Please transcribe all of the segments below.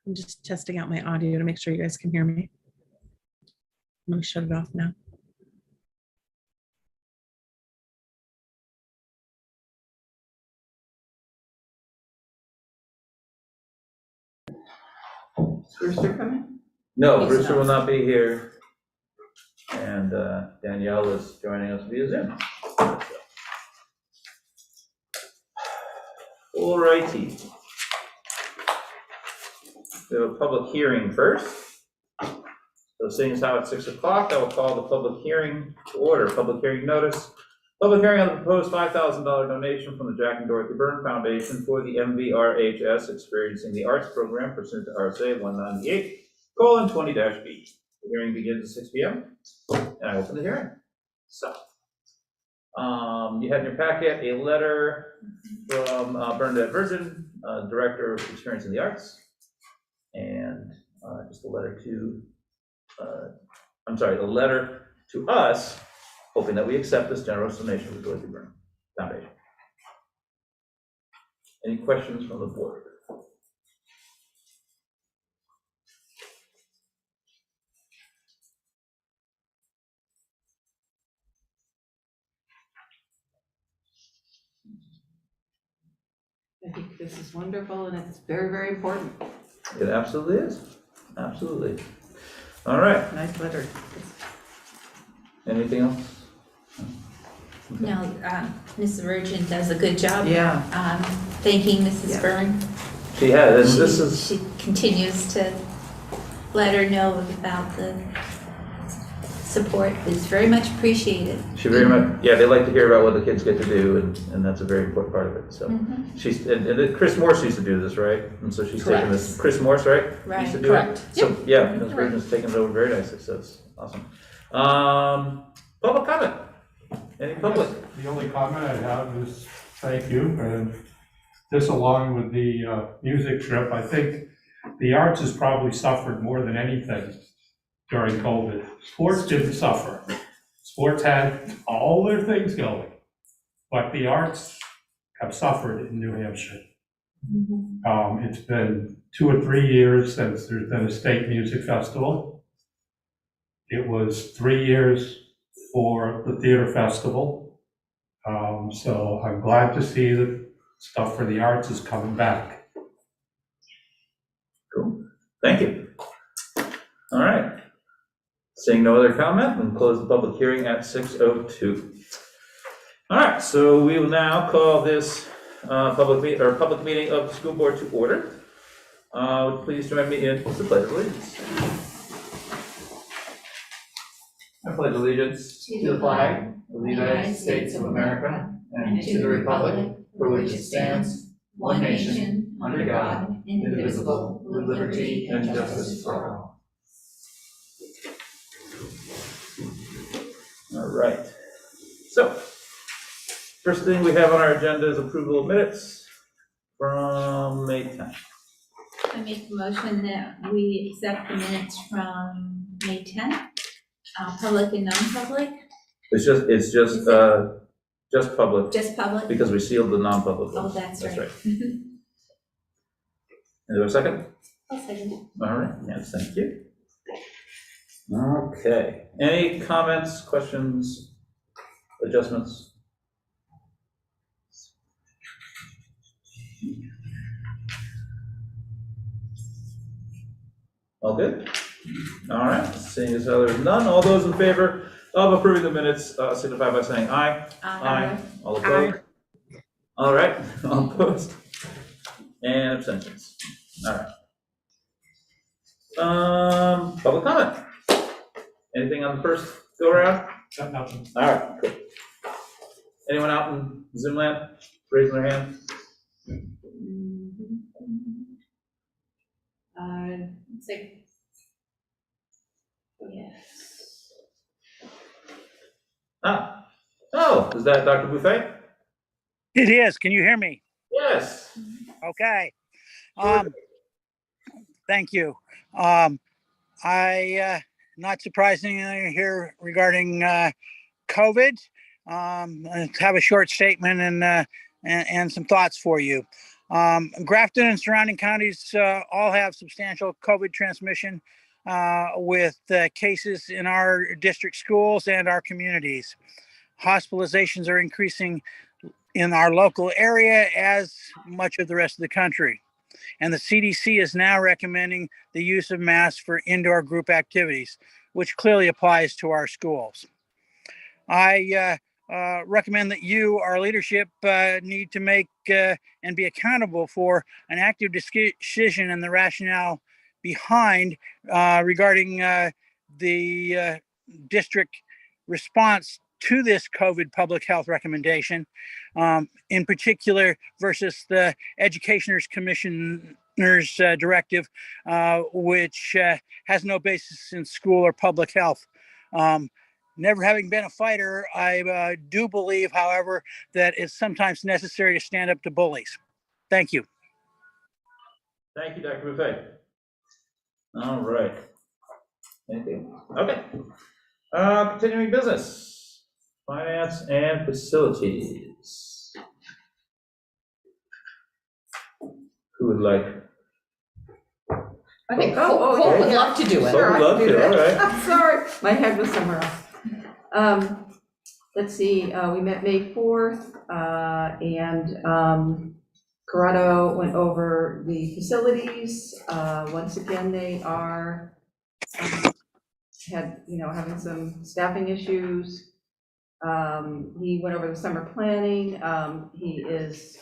I'm just testing out my audio to make sure you guys can hear me. I'm going to shut it off now. Is Brewster coming? No, He's Brewster not. will not be here. And Danielle is joining us via Zoom. All righty. We have a public hearing first. So seeing as how it's 6 o'clock, I will call the public hearing to order. Public hearing notice. Public hearing on the proposed $5,000 donation from the Jack and Dorothy Byrne Foundation for the MVRHS Experiencing the Arts Program pursuant to RSA 198:20-B. The hearing begins at 6 p.m. and I open the hearing. So, you had in your packet a letter from Bernadette Virgin, Director of Experiencing the Arts, and just a letter to, a letter to us, hoping that we accept this generous donation from the Dorothy Byrne Foundation. Any questions from the board? I think this is wonderful and it's very, very important. It absolutely is. Absolutely. All right. Nice letter. Anything else? No, Mrs. Virgin does a good job. Yeah. Thanking Mrs. Yeah. Byrne. She has, and this is, She continues to let her know about the support. It's very much appreciated. she very much, yeah, they like to hear about what the kids get to do, and that's a very important part of it, so. Mhm. She's, and Chris Morse used to do this, right? And so she's taking this, Correct. Chris Morse, right? Right. Used to do it. Correct. So, yeah, Ms. Virgin's taking it over very nicely, so it's awesome. Public comment? Any public? The only comment I have is thank you, and this along with the music trip, I think the arts has probably suffered more than anything during COVID. Sports didn't suffer. Sports had all their things going, but the arts have suffered in New Hampshire. Mhm. It's been 2 or 3 years since there's been a state music festival. It was 3 years for the theater festival. So I'm glad to see that stuff for the arts is coming back. Cool. Thank you. All right. Seeing no other comment, we'll close the public hearing at 6:02. All right, so we will now call this public meeting of the school board to order. Please join me in the Pledge of Allegiance. I pledge allegiance to the flag of the United States of America and to the republic for which it stands, one nation, under God, indivisible, with liberty and justice for all. All right. So, first thing we have on our agenda is approval of minutes from May 10th. I make the motion that we accept the minutes from May 10th, public and non-public, It's just public, just public. because we sealed the non-public Oh, ones. that's right. Is there a second? I'll second it. All right, yes, thank you. Okay, any comments, questions, adjustments? All good? All right, seeing as how there's none, all those in favor of approving the minutes signify by saying aye. All opposed? All right, all opposed? And abstentions. All right. Public comment? Anything on the first go around? Got nothing. All right, cool. Anyone out in Zoom land raising their hand? Let's see. Yes. Oh, is that Dr. Buffet? It is. Can you hear me? Yes. Okay. Thank you. I not surprisingly here regarding COVID. I have a short statement and some thoughts for you. Grafton and surrounding counties all have substantial COVID transmission with cases in our district schools and our communities. Hospitalizations are increasing in our local area as much of the rest of the country. And the CDC is now recommending the use of masks for indoor group activities, which clearly applies to our schools. I recommend that you, our leadership, need to make and be accountable for an active decision and the rationale behind regarding the district response to this COVID public health recommendation, in particular versus the Educationers Commissioner's directive, which has no basis in school or public health. Never having been a fighter, I do believe, however, that it's sometimes necessary to stand up to bullies. Thank you. Thank you, Dr. Buffet. All right. Anything? Okay. Continuing business. Finance and facilities. Who would like? I think Cole would love to do it. Sure, I love can do to, that. all right. I'm sorry, my head was somewhere else. Let's see, we met May 4th, and Corrado went over the facilities. Once again, they are having some staffing issues. He went over the summer planning. He is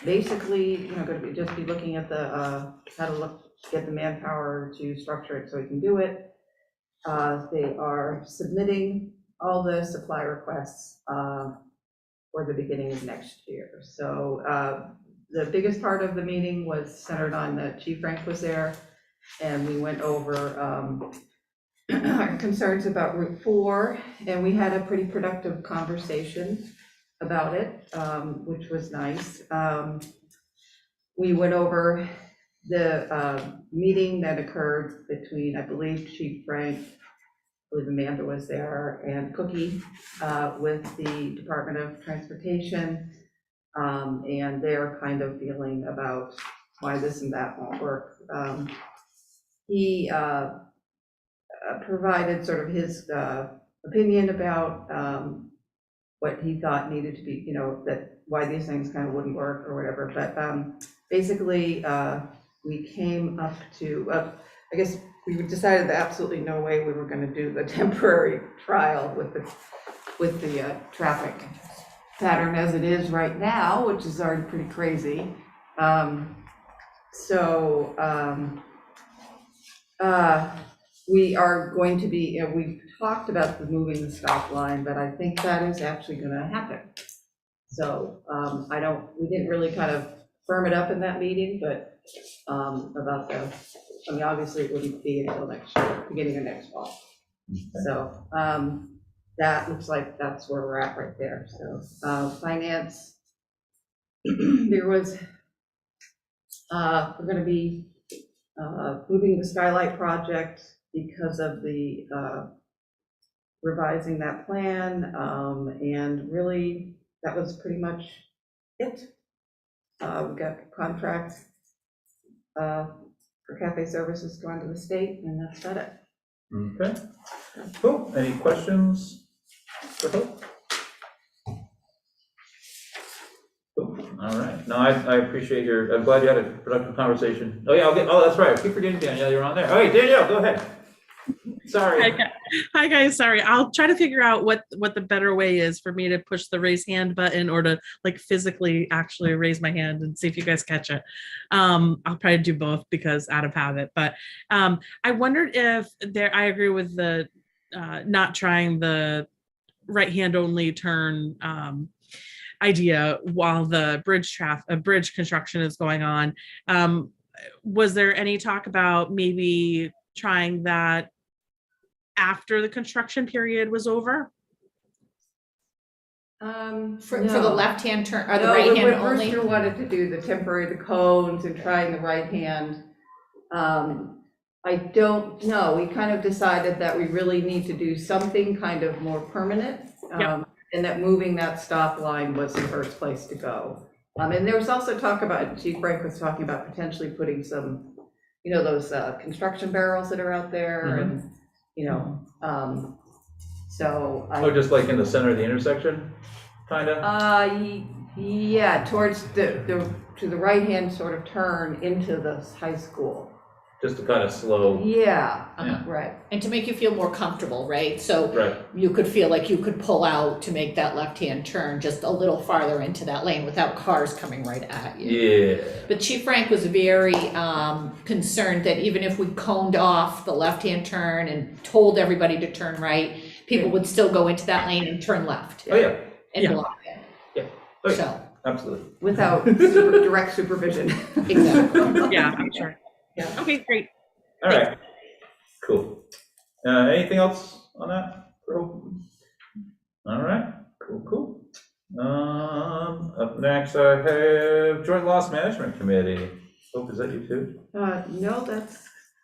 basically, going to just be looking at the how to get the manpower to structure it so he can do it. They are submitting all the supply requests for the beginning of next year. So the biggest part of the meeting was centered on the Chief Frank was there, and we went over our concerns about Route 4, and we had a pretty productive conversation about it, which was nice. We went over the meeting that occurred between, I believe, Chief Frank, I believe Amanda was there, and Cookie with the Department of Transportation, and they're kind of feeling about why this and that won't work. He provided sort of his opinion about what he thought needed to be, that why these things kind of wouldn't work or whatever. But basically, we came up to, I guess we decided that absolutely no way we were going to do the temporary trial with the traffic pattern as it is right now, which is already pretty crazy. We are going to be, we've talked about the moving the stop line, but I think that is actually going to happen. So we didn't really kind of firm it up in that meeting, but about obviously it wouldn't be until next year, beginning of next fall. So that looks like that's where we're at right there. So finance, there was, we're going to be moving the Skylight project because of the revising that plan, and really that was pretty much it. We got contracts for cafe services going to the state, and that's about it. Okay, cool. Any questions for Hope? Cool. All right. No, I appreciate I'm glad you had a productive conversation. Oh yeah, that's right. I keep forgetting Danielle, you're on there. Okay, Danielle, go ahead. Sorry. Hi guys, sorry. I'll try to figure out what the better way is for me to push the raise hand button or to like physically actually raise my hand and see if you guys catch it. I'll probably do both because out of habit, but I wondered if I agree with the not trying the right hand only turn idea while the bridge construction is going on. Was there any talk about maybe trying that after the construction period was over? For the left-hand turn, or the No, right-hand when only? Brewster wanted to do the cones and trying the right hand. I don't know. We kind of decided that we really need to do something kind of more permanent. Yep. And that moving that stop line was the first place to go. And there was also talk about, Chief Frank was talking about potentially putting some, those construction barrels that are out there and, so. Oh, just like in the center of the intersection, kind of? Yeah, towards to the right-hand sort of turn into the high school. Just to kind of slow. Yeah, Yeah. right. And to make you feel more comfortable, right? So Right. you could feel like you could pull out to make that left-hand turn just a little farther into that lane without cars coming right at you. Yeah. But Chief Frank was very concerned that even if we coned off the left-hand turn and told everybody to turn right, people would still go into that lane and turn left Oh, yeah. and Yeah. block it. Oh, yeah. So, Absolutely. Without direct supervision. exactly. Yeah, I'm sure. Yeah. Okay, great. All right. Cool. Anything else on that? All right. Cool. Up next, I have Joint Loss Management Committee. Hope, is that you too? No,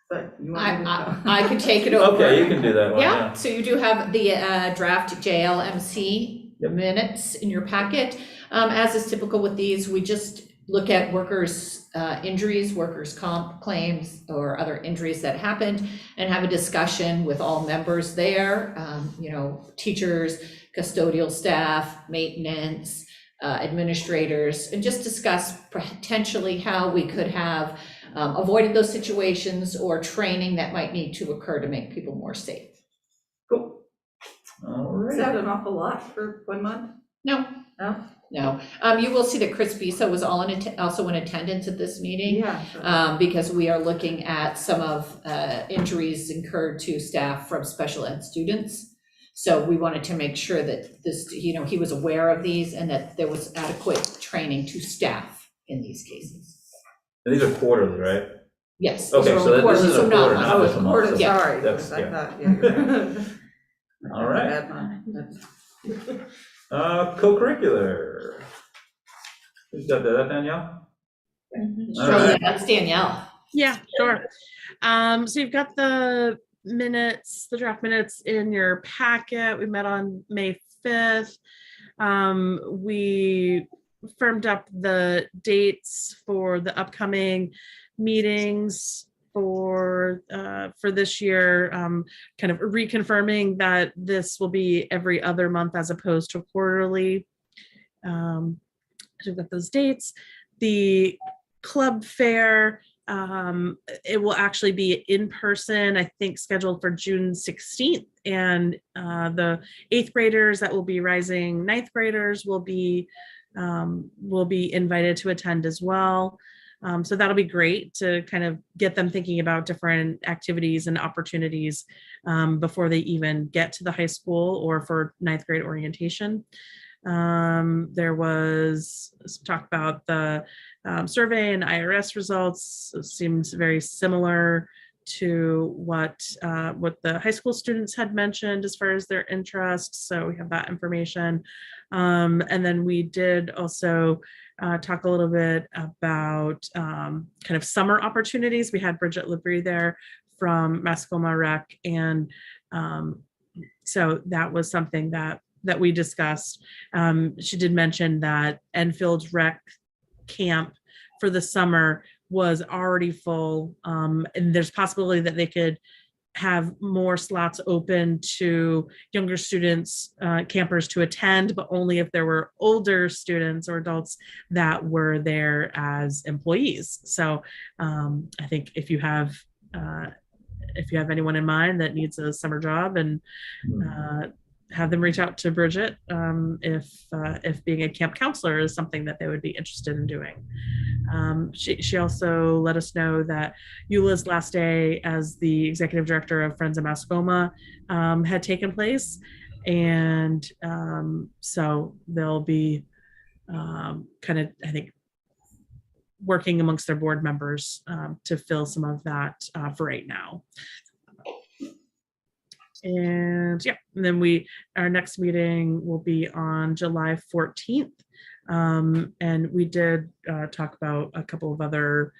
but you want me to? I could take it over. Okay, you can do that one. Yeah, so you do have the draft JLMC minutes in your packet. As is typical with these, we just look at workers' injuries, workers' comp claims, or other injuries that happened, and have a discussion with all members there, teachers, custodial staff, maintenance, administrators, and just discuss potentially how we could have avoided those situations or training that might need to occur to make people more safe. Cool. All Is that right. an awful lot for 1 month? No. No? No. You will see that Chris Visa was also in attendance at this meeting. Yeah. Sure. Because we are looking at some of injuries incurred to staff from special ed students. So we wanted to make sure that this, he was aware of these and that there was adequate training to staff in these cases. And these are quarterly, right? Yes. Okay, those are so this quarterly, is a so not quarter, monthly. not Oh, just it's a month. quarter, so sorry. that's- I yeah. thought, yeah. You're right. All right. Bad month. Co-curricular. Who's got that, Danielle? All So right. yeah, that's Danielle. Yeah, sure. So you've got the minutes, the draft minutes in your packet. We met on May 5th. We firmed up the dates for the upcoming meetings for this year, kind of reconfirming that this will be every other month as opposed to quarterly. So we've got those dates. The club fair, it will actually be in person, I think scheduled for June 16th. And the 8th graders that will be rising 9th graders will be invited to attend as well. So that'll be great to kind of get them thinking about different activities and opportunities before they even get to the high school or for 9th grade orientation. There was some talk about the survey and IRS results. It seems very similar to what the high school students had mentioned as far as their interests. So we have that information. And then we did also talk a little bit about kind of summer opportunities. We had Bridget Labrie there from Mascoma Rec. And so that was something that we discussed. She did mention that Enfield's Rec camp for the summer was already full. And there's possibility that they could have more slots open to younger students, campers to attend, but only if there were older students or adults that were there as employees. So I think if you have anyone in mind that needs a summer job, and have them reach out to Bridget if being a camp counselor is something that they would be interested in doing. She also let us know that Eula's last day as the executive director of Friends of Mascoma had taken place. And so they'll be kind of, I think, working amongst their board members to fill some of that for right now. And yeah, and then our next meeting will be on July 14th. And we did talk about a couple of other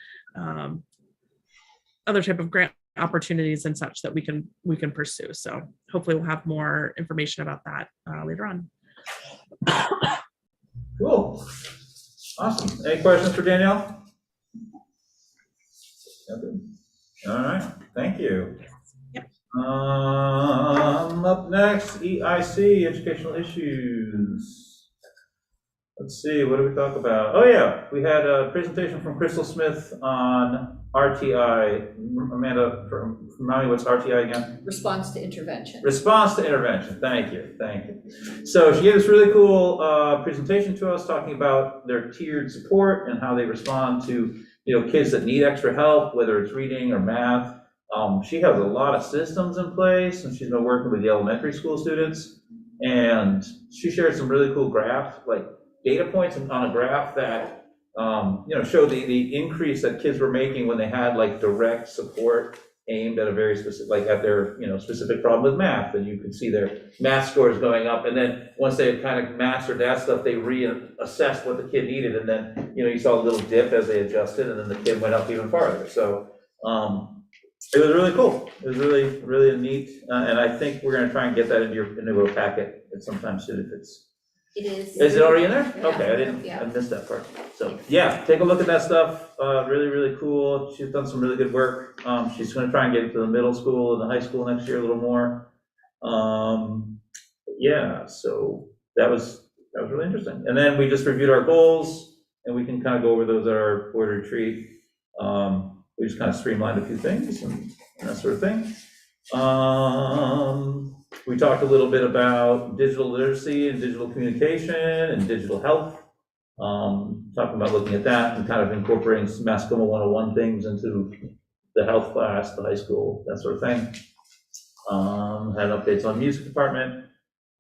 type of grant opportunities and such that we can pursue. So hopefully we'll have more information about that later on. Cool. Awesome. Any questions for Danielle? Okay. All right, thank you. Yep. Up next, EIC, Educational Issues. Let's see, what did we talk about? Oh yeah, we had a presentation from Crystal Smith on RTI. Amanda, remind me, what's RTI again? Response to intervention. Response to intervention, thank you. So she gave this really cool presentation to us talking about their tiered support and how they respond to, kids that need extra help, whether it's reading or math. She has a lot of systems in place, and she's been working with the elementary school students, and she shared some really cool graphs, like data points on a graph that, show the increase that kids were making when they had like direct support aimed at a very specific, like at their, specific problem with math, and you could see their math scores going up. And then once they had kind of mastered that stuff, they reassessed what the kid needed. And then, you saw a little dip as they adjusted, and then the kid went up even farther. So it was really cool. It was really, really neat. And I think we're going to try and get that into a packet at some time soon if it's. It is. Is it already in there? Yeah. Okay, Yeah. I missed that part. So, yeah, take a look at that stuff. Really, really cool. She's done some really good work. She's gonna try and get to the middle school and the high school next year a little more. Yeah, so that was really interesting. And then we just reviewed our goals, and we can kind of go over those at our board retreat. We just kind of streamlined a few things and that sort of thing. We talked a little bit about digital literacy and digital communication and digital health. Talking about looking at that and kind of incorporating some Mascoma 101 things into the health class, the high school, that sort of thing. Had updates on music department,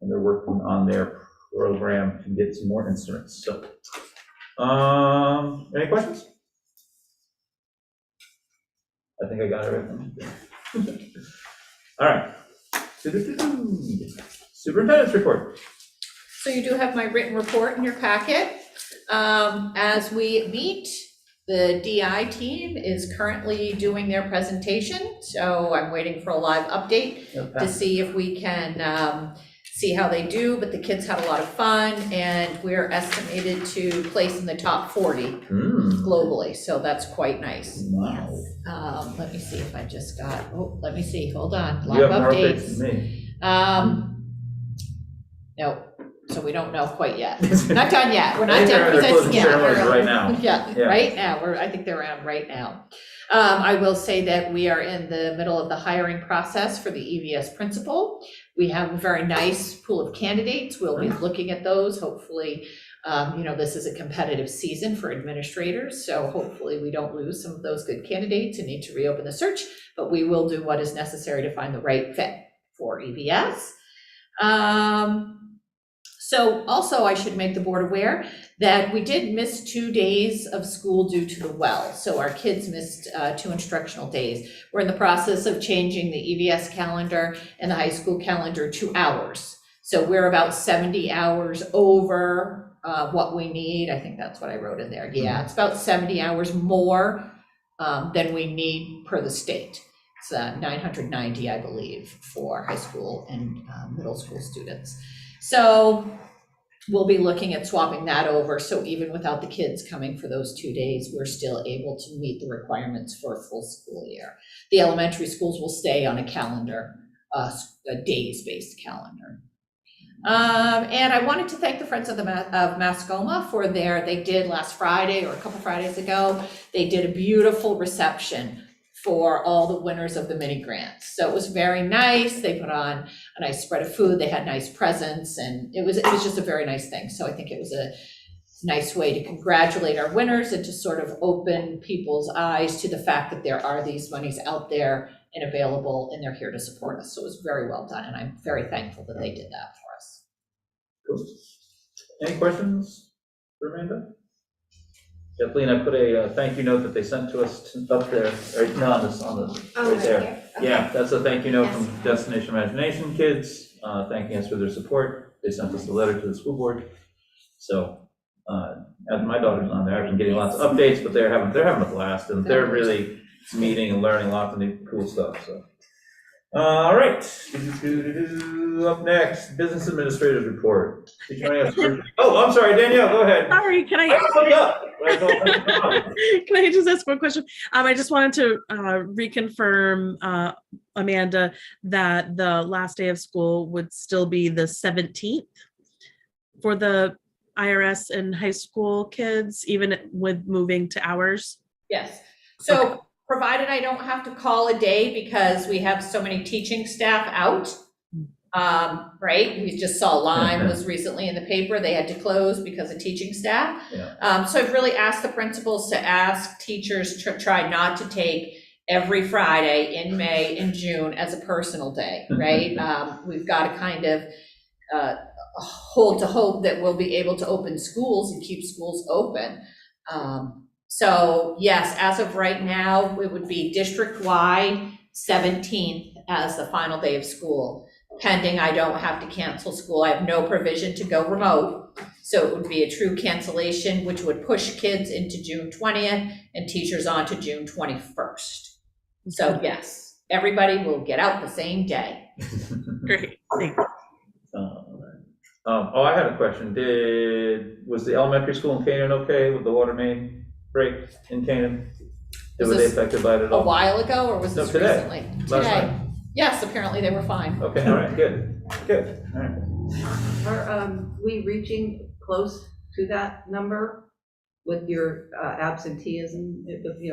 and they're working on their program to get some more instruments. So, any questions? I think I got everything. All right. Superintendent's report. So you do have my written report in your packet. As we meet, the DI team is currently doing their presentation, so I'm waiting for a live update to see if we can see how they do, but the kids had a lot of fun, and we're estimated to place in the top 40 globally, so that's quite nice. Wow. Let me see if I just got, let me see, hold on, You live have more updates updates. than me. No, so we don't know quite yet. Not done yet, we're I not think done they're closing presenting yet. ceremonies right now. Yeah, Yeah. right now, I think they're around right now. I will say that we are in the middle of the hiring process for the EVS principal. We have a very nice pool of candidates. We'll be looking at those. Hopefully, this is a competitive season for administrators, so hopefully we don't lose some of those good candidates and need to reopen the search, but we will do what is necessary to find the right fit for EVS. So also I should make the board aware that we did miss 2 days of school due to the well. So our kids missed 2 instructional days. We're in the process of changing the EVS calendar and the high school calendar 2 hours. So we're about 70 hours over what we need. I think that's what I wrote in there. Yeah, it's about 70 hours more than we need per the state. It's 990, I believe, for high school and middle school students. So we'll be looking at swapping that over. So even without the kids coming for those 2 days, we're still able to meet the requirements for a full school year. The elementary schools will stay on a calendar, a days-based calendar. And I wanted to thank the Friends of Mascoma for they did last Friday or a couple Fridays ago, they did a beautiful reception for all the winners of the mini grants. So it was very nice. They put on a nice spread of food. They had nice presents, and it was just a very nice thing. So I think it was a nice way to congratulate our winners and to sort of open people's eyes to the fact that there are these monies out there and available, and they're here to support us. So it was very well done, and I'm very thankful that they did that for us. Cool. Any questions for Amanda? Kathleen, I put a thank you note that they sent to us up there, right, no, right there. Okay. Yeah, that's a thank you note Yes. from Destination Imagination kids, thanking us for their support. They sent us a letter to the school board. So, and my daughter's on there, I've been getting lots of updates, but they're having a blast, and they're really meeting and learning lots of new cool stuff, so. All right. Up next, business administrators report. Oh, I'm sorry, Danielle, go ahead. Sorry, can I just ask one question? I just wanted to reconfirm, Amanda, that the last day of school would still be the 17th for the IRS and high school kids, even with moving to hours? Yes. So provided I don't have to call a day because we have so many teaching staff out. Right, we just saw Lyme was recently in the paper, they had to close because of teaching staff. Yeah. So I've really asked the principals to ask teachers to try not to take every Friday in May and June as a personal day, right? We've got to kind of hold to hope that we'll be able to open schools and keep schools open. So yes, as of right now, it would be district-wide 17th as the final day of school. Pending I don't have to cancel school. I have no provision to go remote. So it would be a true cancellation, which would push kids into June 20th and teachers on to June 21st. So yes, everybody will get out the same day. Great, thank you. I had a question. Was the elementary school in Canaan okay with the water main break in Canaan? Were they affected by it at all? A while ago, or was this today. recently? Last night. Yes, apparently they were fine. Okay, all right, good, all right. Are we reaching close to that number with your absenteeism,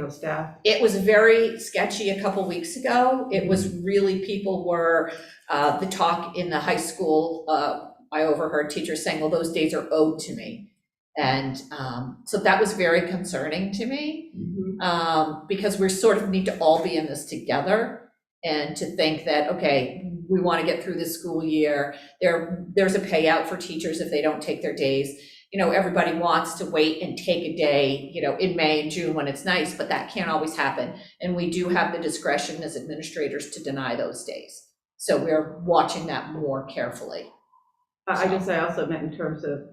staff? It was very sketchy a couple weeks ago. It was really, people were, the talk in the high school, I overheard teachers saying, well, those days are owed to me. And so that was very concerning to me, because we sort of need to all be in this together. And to think that, okay, we want to get through this school year. There's a payout for teachers if they don't take their days. Everybody wants to wait and take a day, in May and June when it's nice, but that can't always happen. And we do have the discretion as administrators to deny those days. So we're watching that more carefully. I also meant in terms of,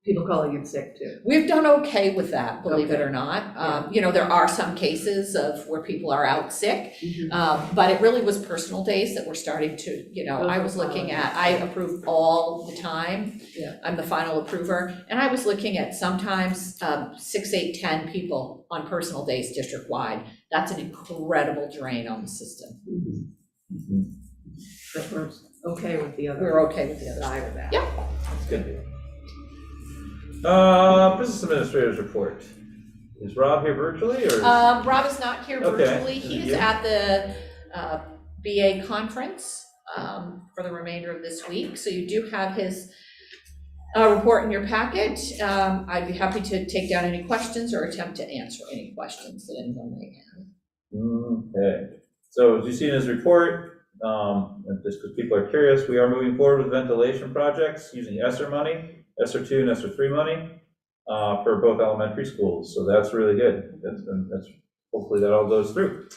people calling in sick too. We've done okay with that, believe it or not. There are some cases of where people are out sick, but it really was personal days that we're starting to, I was looking at, I approve all the time. Yeah. I'm the final approver. And I was looking at sometimes 6, 8, 10 people on personal days district-wide. That's an incredible drain on the system. But we're okay with the other. We're okay with the other side of that. Yeah. That's good. Business administrators report. Is Rob here virtually or? Rob is not here virtually. Okay. He is at the BA conference for the remainder of this week. So you do have his report in your packet. I'd be happy to take down any questions or attempt to answer any questions that anyone may have. Okay. So as you see in his report, and just because people are curious, we are moving forward with ventilation projects using ESSER money. ESSER 2 and ESSER 3 money for both elementary schools. So that's really good. That's hopefully that all goes through.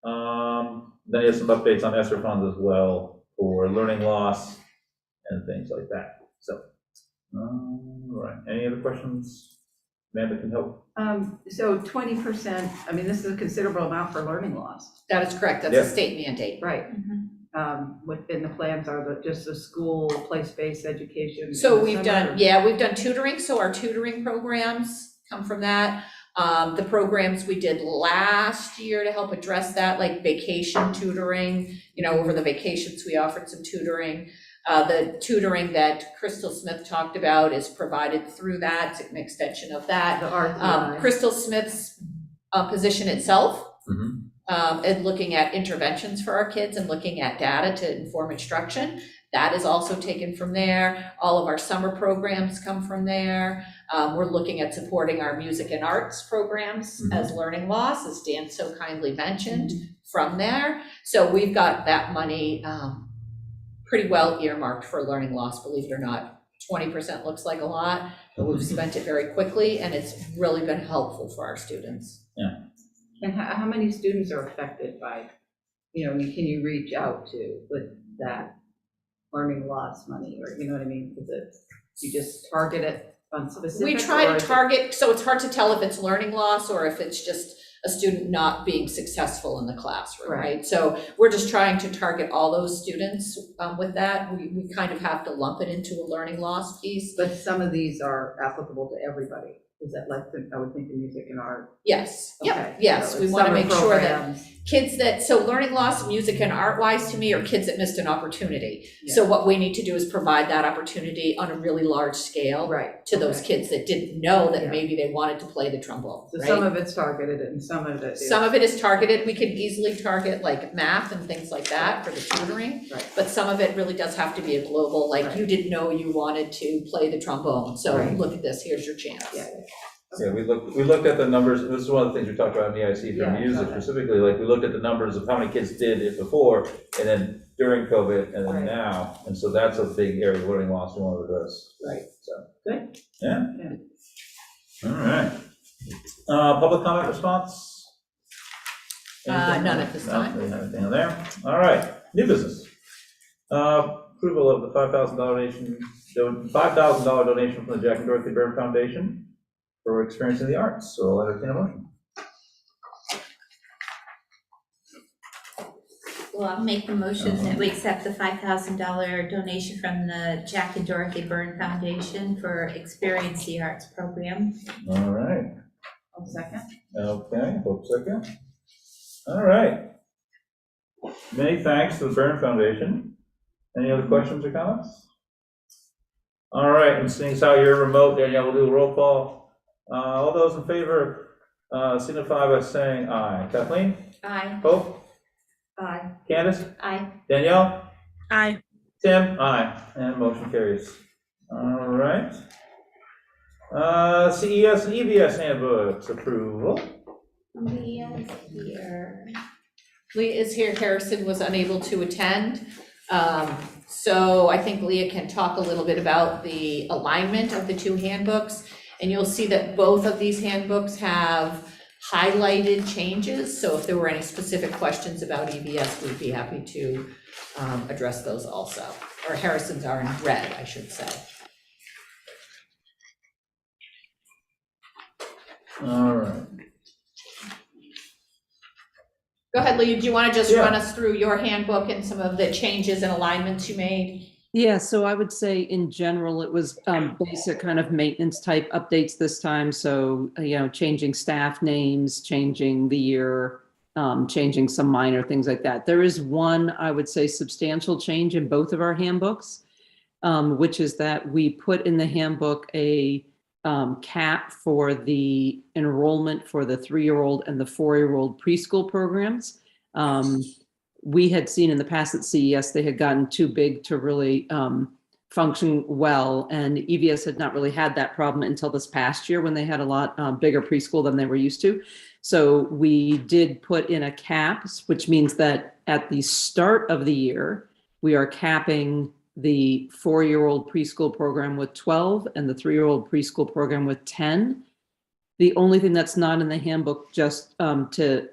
Then he has some updates on ESSER funds as well for learning loss and things like that. So, all right. Any other questions? Amanda can help. So 20%, this is a considerable amount for learning loss. That is correct. That's a state mandate. Right. Within the plans are just the school place-based education. So we've done tutoring. So our tutoring programs come from that. The programs we did last year to help address that, like vacation tutoring, over the vacations we offered some tutoring. The tutoring that Crystal Smith talked about is provided through that. It's an extension of that. Crystal Smith's position itself, and looking at interventions for our kids and looking at data to inform instruction, that is also taken from there. All of our summer programs come from there. We're looking at supporting our music and arts programs as learning loss, as Dan so kindly mentioned, from there. So we've got that money pretty well earmarked for learning loss, believe it or not. 20% looks like a lot, but we've spent it very quickly, and it's really been helpful for our students. Yeah. And how many students are affected by, can you reach out to with that learning loss money, or you know what I mean? Is it, you just target it on specific? We try to target, so it's hard to tell if it's learning loss or if it's just a student not being successful in the classroom, Right. right? So we're just trying to target all those students with that. We kind of have to lump it into a learning loss piece. But some of these are applicable to everybody. Is that like, I would think the music and art? Yes, Okay, yep, yes, so we it's want to summer make sure that programs. kids that, so learning loss, music and art wise to me are kids that missed an opportunity. So what we need to do is provide that opportunity on a really large scale Right. to those okay. kids that didn't know that Yeah. maybe they wanted to play the trombone, So right? some of it's targeted and some of it is. Some of it is targeted, we can easily target like math and things like that for the tutoring. Right. But some of it really does have to be a global, like Right. you didn't know you wanted to play the trombone, so Right. look at this, here's your chance. Yeah. Yeah, we looked at the numbers, this is one of the things we talked about in the EIC for Yeah, music okay. specifically, like, we looked at the numbers of how many kids did it before, and then during COVID, and then Right. now, and so that's a big area of learning loss we want to address. Right. So, Good. yeah? Yeah. All right. Public comment response? Anything? None at this No, time. we have anything on there? All right, new business. Approval of the $5,000 donation from the Jack and Dorothy Byrne Foundation for Experiencing the Arts, so I'll entertain a motion. Well, I'll make the motion that we accept the $5,000 donation from the Jack and Dorothy Byrne Foundation for Experience the Arts program. All right, I'll second. okay, hope second. All right. Many thanks to the Byrne Foundation. Any other questions or comments? All right, and seeing as how you're remote, Danielle, we'll do a roll call. All those in favor signify by saying aye. Kathleen? Aye. Hope? Aye. Candace? Aye. Danielle? Aye. Tim? Aye. And motion carries. All right. CES and EVS handbooks approval. Leah is here. Leah is here, Harrison was unable to attend. So I think Leah can talk a little bit about the alignment of the two handbooks. And you'll see that both of these handbooks have highlighted changes. So if there were any specific questions about EVS, we'd be happy to address those also. Or Harrison's are in red, I should say. All right. Go ahead, Leah, do you want to just Yeah. run us through your handbook and some of the changes and alignments you made? Yeah, so I would say in general, it was basic kind of maintenance type updates this time. So, changing staff names, changing the year, changing some minor things like that. There is one, I would say, substantial change in both of our handbooks, which is that we put in the handbook a cap for the enrollment for the 3-year-old and the 4-year-old preschool programs. We had seen in the past at CES, they had gotten too big to really function well. And EVS had not really had that problem until this past year when they had a lot bigger preschool than they were used to. So we did put in a cap, which means that at the start of the year, we are capping the 4-year-old preschool program with 12 and the 3-year-old preschool program with 10. The only thing that's not in the handbook, just to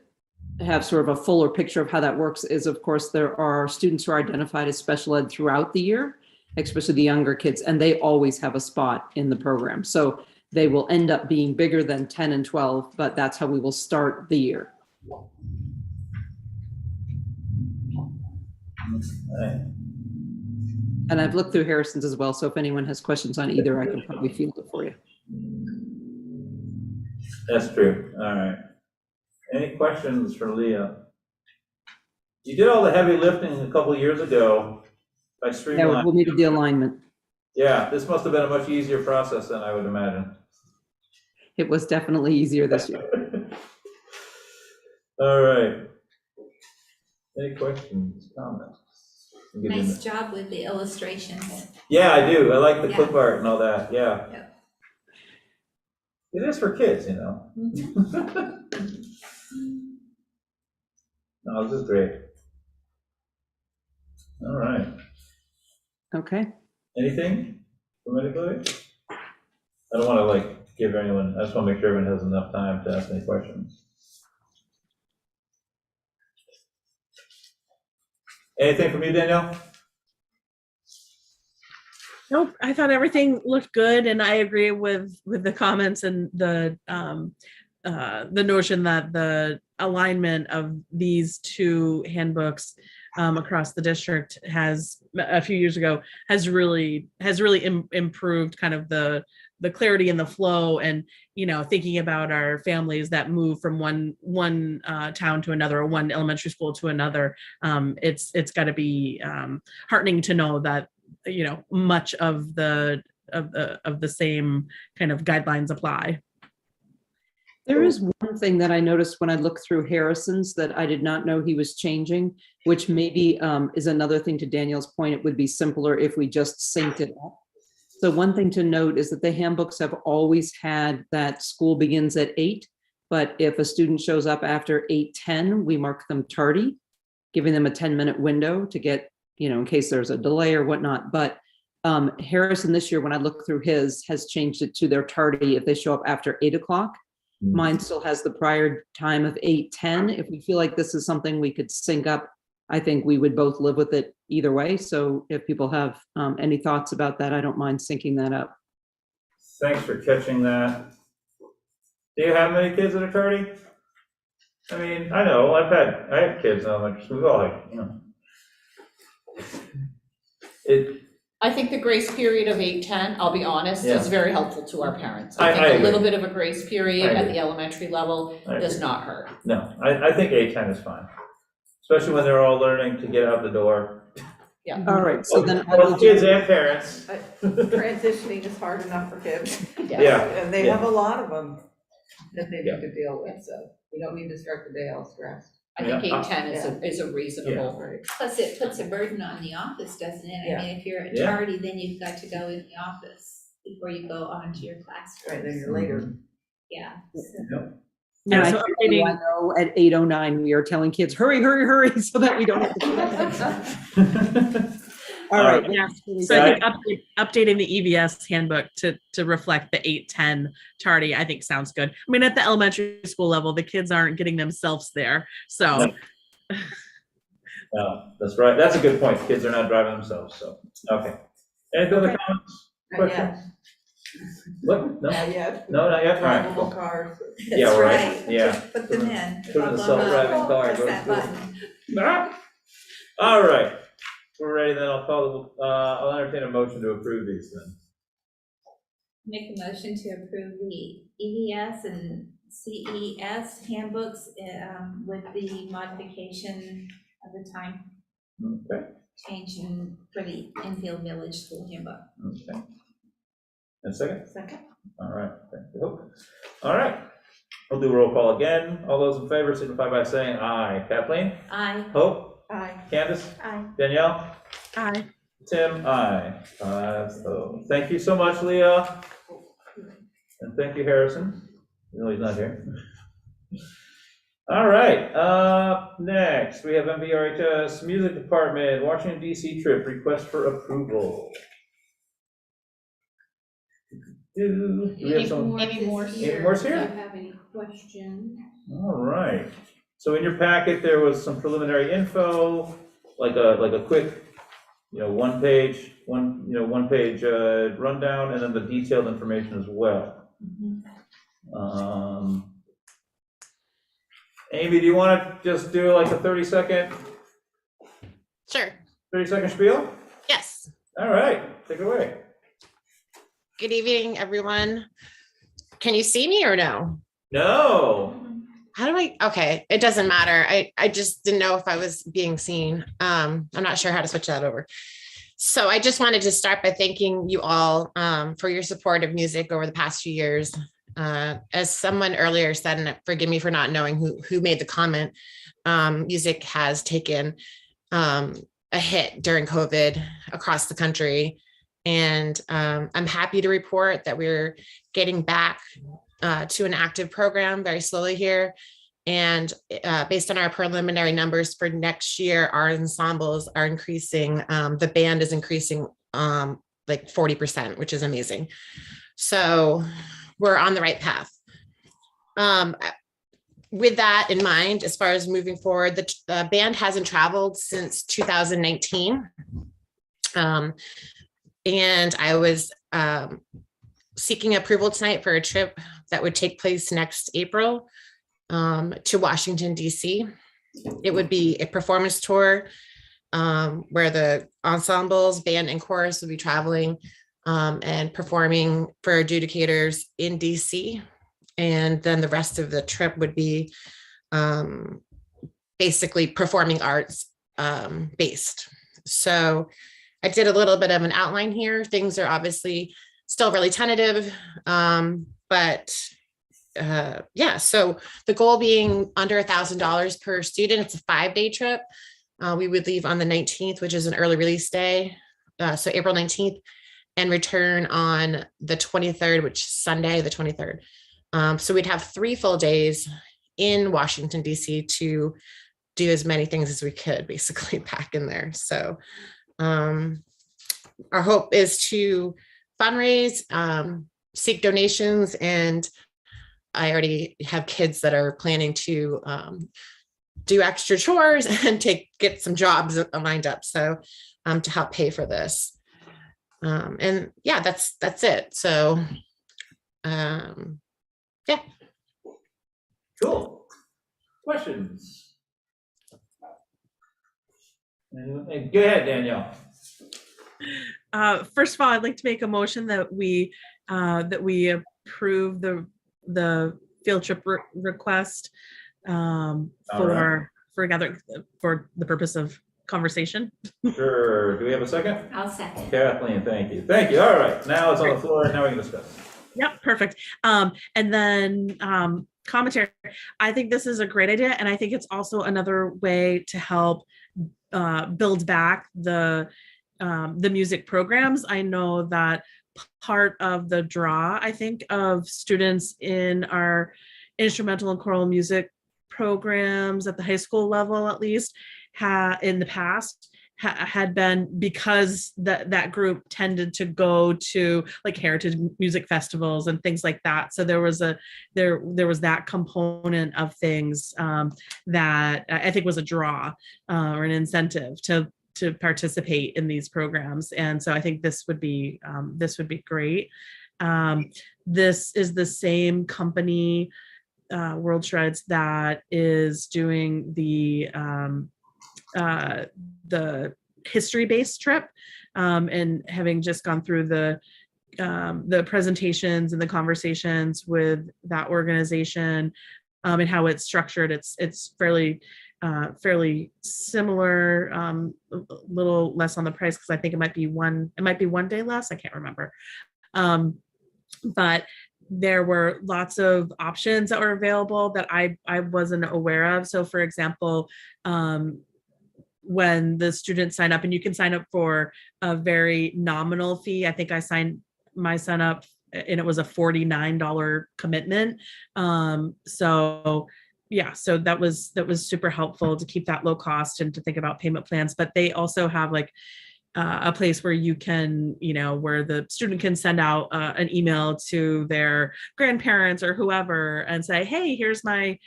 have sort of a fuller picture of how that works, is of course there are students who are identified as special ed throughout the year, especially the younger kids, and they always have a spot in the program. So they will end up being bigger than 10 and 12, but that's how we will start the year. Right. And I've looked through Harrison's as well, so if anyone has questions on either, I can probably field it for you. That's true. All right. Any questions for Leah? You did all the heavy lifting a couple of years ago by Yeah, streamlining. we'll need the alignment. Yeah, this must have been a much easier process than I would imagine. It was definitely easier this year. All right. Any questions, comments? I'll give you a Nice job with the illustrations. Yeah, I do. I like the Yeah. clip art and all that. Yeah. Yeah. It is for kids, you know. No, this is great. All right. Okay. Anything from anybody? I don't want to give anyone, I just want to make sure everyone has enough time to ask any questions. Anything from you, Danielle? Nope, I thought everything looked good, and I agree with the comments and the the notion that the alignment of these two handbooks across the district has a few years ago has really improved kind of the clarity and the flow, and thinking about our families that move from one town to another, or one elementary school to another. It's got to be heartening to know that much of the same kind of guidelines apply. There is one thing that I noticed when I looked through Harrison's that I did not know he was changing, which maybe is another thing to Danielle's point. It would be simpler if we just synced it up. So one thing to note is that the handbooks have always had that school begins at 8, but if a student shows up after 8:10, we mark them tardy, giving them a 10-minute window to get, in case there's a delay or whatnot. But Harrison this year, when I look through his, has changed it to their tardy if they show up after 8 o'clock. Mine still has the prior time of 8:10. If we feel like this is something we could sync up, I think we would both live with it either way. So if people have any thoughts about that, I don't mind syncing that up. Thanks for catching that. Do you have many kids that are tardy? I mean, I know, I have kids in elementary school, I think the grace period of 8:10, I'll be honest, Yeah. is very helpful to our parents. I I think a agree. little bit of a grace period I at agree. the elementary level I does agree. not hurt. No, I think 8:10 is fine, especially when they're all learning to get out the door. All right, so then I will Both kids and parents. Transitioning is hard enough for kids. Yeah. And they Yeah. have a lot of them that they Yeah. need to deal with, so we don't need to start the day all stressed. I think Yeah. 8:10 is a reasonable. Right. Plus it puts a burden on the office, doesn't it? Yeah. I mean, if you're a Yeah. tardy, then you've got to go in the office before you go on to your classroom. Right, then you're later. Yeah. And So I know at 8:09, we are telling kids, hurry, hurry, hurry, so that we don't have to. All right. Yeah. next, So I think updating the EVS handbook to reflect the 8:10 tardy, I think sounds good. I mean, at the elementary school level, the kids aren't getting themselves there. So No, that's right. That's a good point. Kids are not driving themselves, so, okay. Any other comments? Not yet, Questions? What? No? not yet. No, not yet? All right, Drivable cool. cars. Yeah, That's right, yeah. Put them in. Put in the self-driving car, Press go to that school. button. Ah! All right, we're ready then. I'll entertain a motion to approve these then. Make a motion to approve the EVS and CES handbooks with the modification of the time Okay, change for the Enfield Village School handbook. okay. And second? Second. All right, thank you, Hope. All right, we'll do roll call again. All those in favor signify by saying aye. Kathleen? Aye. Hope? Aye. Candace? Aye. Danielle? aye. Tim? Aye. 5-0. Thank you so much, Leah. And thank you, Harrison. No, he's not here. All right, next, we have MVRHS Music Department, Washington DC trip, request for approval. Do we have some? Amy Morse. Amy Morse here? Do you have any questions? All right, so in your packet, there was some preliminary info, like a quick, one page rundown, and then the detailed information as well. Amy, do you want to just do like a 30-second Sure. spiel? Yes. All right, take it away. Good evening, everyone. Can you see me or no? No. How do I? Okay, it doesn't matter. I just didn't know if I was being seen. I'm not sure how to switch that over. So I just wanted to start by thanking you all for your support of music over the past few years. As someone earlier said, and forgive me for not knowing who made the comment, music has taken a hit during COVID across the country. And I'm happy to report that we're getting back to an active program very slowly here. And based on our preliminary numbers for next year, our ensembles are increasing. The band is increasing like 40%, which is amazing. So we're on the right path. With that in mind, as far as moving forward, the band hasn't traveled since 2019. And I was seeking approval tonight for a trip that would take place next April to Washington, DC. It would be a performance tour where the ensembles, band and chorus would be traveling and performing for adjudicators in DC. And then the rest of the trip would be basically performing arts based. So I did a little bit of an outline here. Things are obviously still really tentative, but yeah, so the goal being under $1,000 per student. It's a 5-day trip. We would leave on the 19th, which is an early release day. So April 19th, and return on the 23rd, which is Sunday, the 23rd. So we'd have 3 full days in Washington, DC to do as many things as we could basically pack in there. So our hope is to fundraise, seek donations, and I already have kids that are planning to do extra chores and get some jobs lined up. So to help pay for this. And yeah, that's it. So yeah. Cool. Questions? Go ahead, Danielle. First of all, I'd like to make a motion that we approve the field trip request for the purpose of conversation. Sure. Do we have a second? I'll second. Kathleen, thank you. Thank you. All right. Now it's on the floor. Now we can discuss. Yep, perfect. And then commentary. I think this is a great idea, and I think it's also another way to help build back the music programs. I know that part of the draw, I think, of students in our instrumental and choral music programs at the high school level, at least, in the past had been because that group tended to go to like heritage music festivals and things like that. So there was that component of things that I think was a draw or an incentive to participate in these programs. And so I think this would be great. This is the same company, World Shreds, that is doing the history-based trip, and having just gone through the presentations and the conversations with that organization, and how it's structured, it's fairly similar, a little less on the price because I think it might be one day less. I can't remember, but there were lots of options that were available that I wasn't aware of. So, for example, when the students sign up, and you can sign up for a very nominal fee. I think I signed my son up and it was a $49 commitment. So yeah, so that was super helpful to keep that low cost and to think about payment plans. But they also have like a place where you can, where the student can send out an email to their grandparents or whoever and say, hey, here's my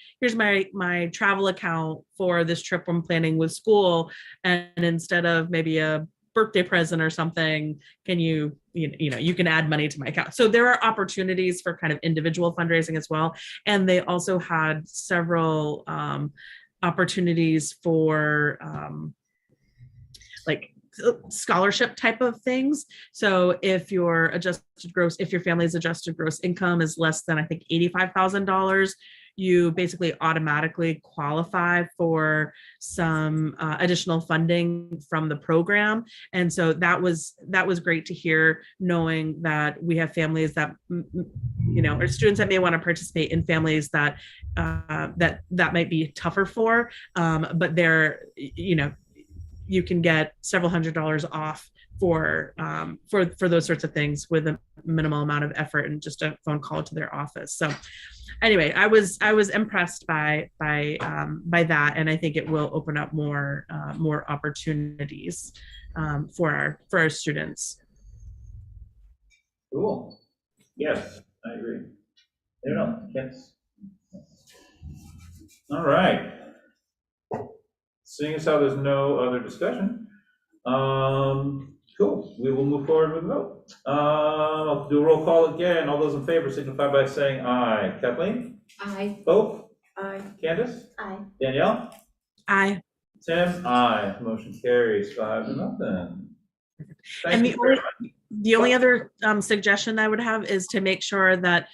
travel account for this trip I'm planning with school. And instead of maybe a birthday present or something, can you can add money to my account. So there are opportunities for kind of individual fundraising as well. And they also had several opportunities for like scholarship type of things. So if your family's adjusted gross income is less than, I think, $85,000, you basically automatically qualify for some additional funding from the program. And so that was great to hear, knowing that we have families that, or students that may want to participate in families that that might be tougher for, but they're, you can get several $100s off for those sorts of things with a minimal amount of effort and just a phone call to their office. So anyway, I was impressed by that, and I think it will open up more opportunities for our students. Cool. Yes, I agree. Yes. All right. Seeing as how there's no other discussion, cool. We will move forward with the vote. I'll do a roll call again. All those in favor signify by saying aye. Kathleen? Aye. Hope? Aye. Candace? Aye. Danielle? Aye. Tim? Aye. Motion carries 5-0. And Thank the you very only, much. the only other suggestion I would have is to make sure that